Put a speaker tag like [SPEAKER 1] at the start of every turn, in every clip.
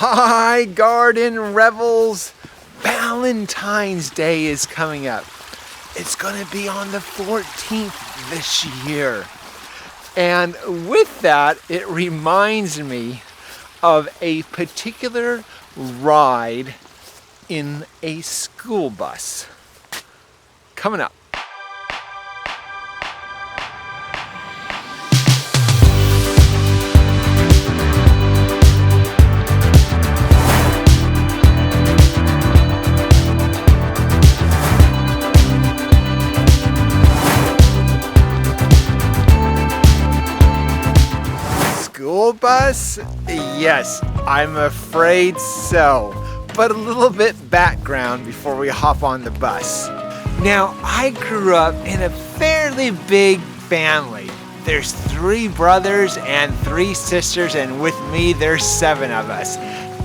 [SPEAKER 1] Hi, garden rebels! Valentine's Day is coming up. It's gonna be on the 14th this year. And with that, it reminds me of a particular ride in a school bus. Coming up. School bus? Yes, I'm afraid so. But a little bit background before we hop on the bus. Now, I grew up in a fairly big family. There's 3 brothers and 3 sisters, and with me there's 7 of us.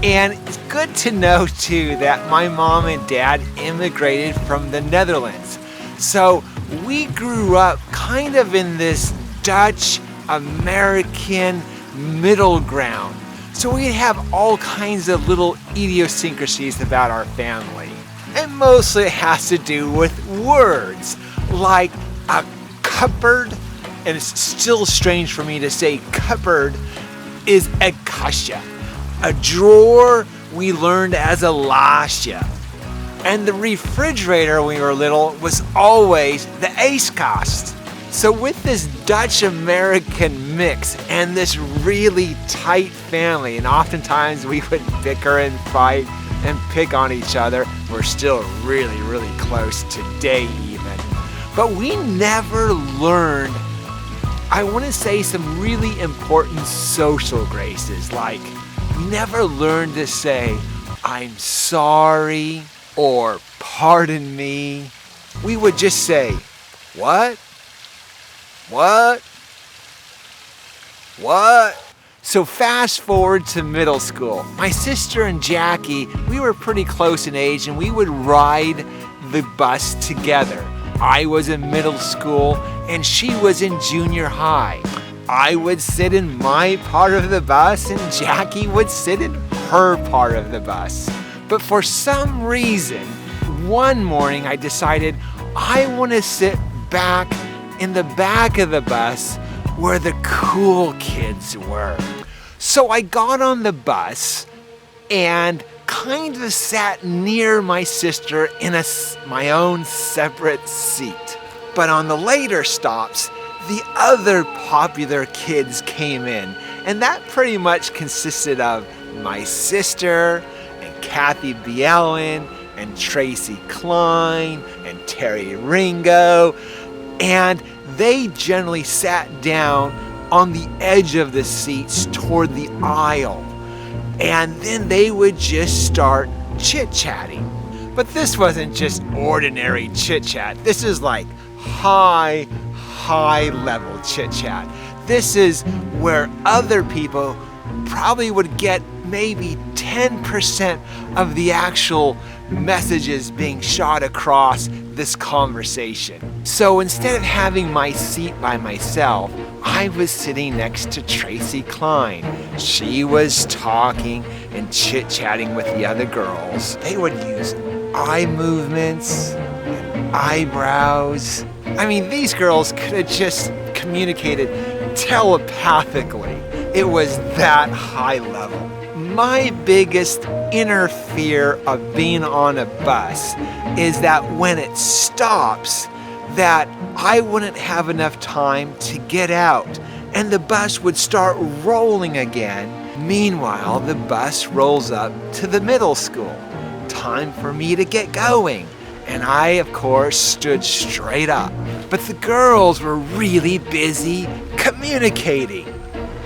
[SPEAKER 1] And it's good to know too that my mom and dad immigrated from the Netherlands. So we grew up kind of in this Dutch American middle ground. So we have all kinds of little idiosyncrasies about our family. And mostly it has to do with words, like a cupboard, and it's still strange for me to say cupboard, is a kasha. A drawer we learned as a lasje. And the refrigerator when we were little was always the ijskast. So with this Dutch-American mix and this really tight family, and oftentimes we would bicker and fight and pick on each other. We're still really, really close today even. But we never learned, I want to say, some really important social graces, like we never learned to say, I'm sorry, or pardon me. We would just say, what? What? What? So fast forward to middle school. My sister and Jackie, we were pretty close in age and we would ride the bus together. I was in middle school and she was in junior high. I would sit in my part of the bus and Jackie would sit in her part of the bus. But for some reason, one morning I decided I want to sit back in the back of the bus where the cool kids were. So I got on the bus and kind of sat near my sister in my own separate seat. But on the later stops, the other popular kids came in, and that pretty much consisted of my sister and Kathy Bielen and Tracy Klein and Terry Ringo. And they generally sat down on the edge of the seats toward the aisle. And then they would just start chit-chatting. But this wasn't just ordinary chit-chat. This is like high level chit-chat. This is where other people probably would get maybe 10% of the actual messages being shot across this conversation. So instead of having my seat by myself, I was sitting next to Tracy Klein. She was talking and chit-chatting with the other girls. They would use eye movements and eyebrows. I mean, these girls could have just communicated telepathically. It was that high level. My biggest inner fear of being on a bus is that when it stops, that I wouldn't have enough time to get out and the bus would start rolling again. Meanwhile, the bus rolls up to the middle school. Time for me to get going. And I, of course, stood straight up. But the girls were really busy communicating.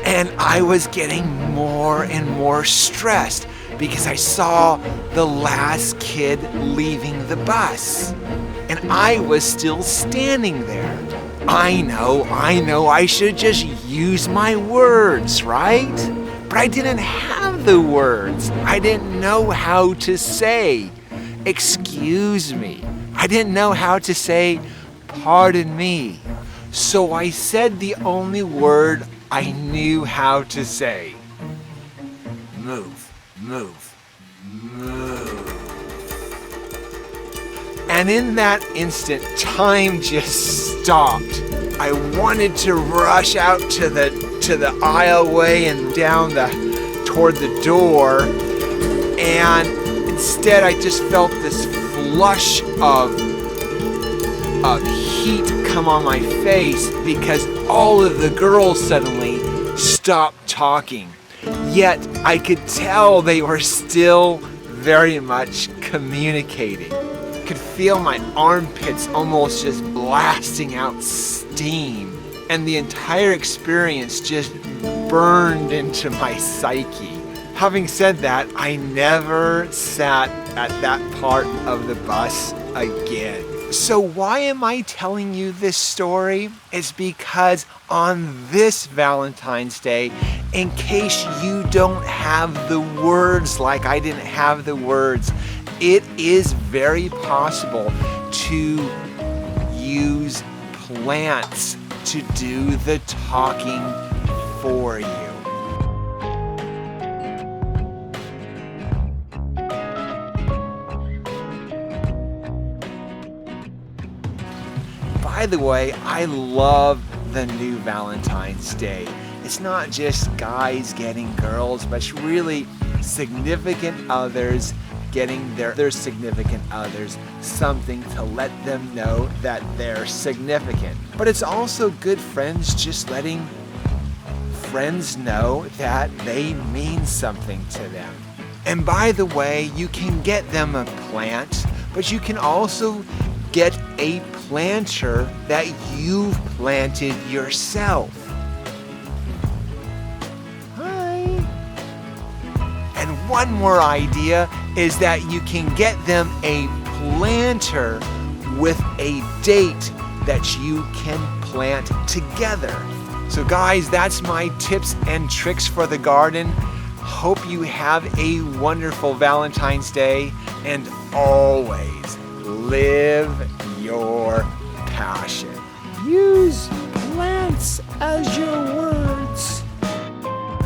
[SPEAKER 1] And I was getting more and more stressed because I saw the last kid leaving the bus. And I was still standing there. I know, I should just use my words, right? But I didn't have the words. I didn't know how to say, excuse me. I didn't know how to say, pardon me. So I said the only word I knew how to say. Move. move, move. And in that instant, time just stopped. I wanted to rush out to the aisleway and down toward the door, and instead I just felt this flush of heat come on my face because all of the girls suddenly stopped talking. Yet I could tell they were still very much communicating. I could feel my armpits almost just blasting out steam, and the entire experience just burned into my psyche. Having said that, I never sat at that part of the bus again. So why am I telling you this story? It's because on this Valentine's Day, in case you don't have the words like I didn't have the words, it is very possible to use plants to do the talking for you. By the way, I love the new Valentine's Day. It's not just guys getting girls, but it's really significant others getting their significant others something to let them know that they're significant. But it's also good friends just letting friends know that they mean something to them. And by the way, you can get them a plant, but you can also get a planter that you've planted yourself. Hi. And one more idea is that you can get them a planter with a date that you can plant together. So guys, that's my tips and tricks for the garden. Hope you have a wonderful Valentine's Day, and always live your passion. Use plants as your word.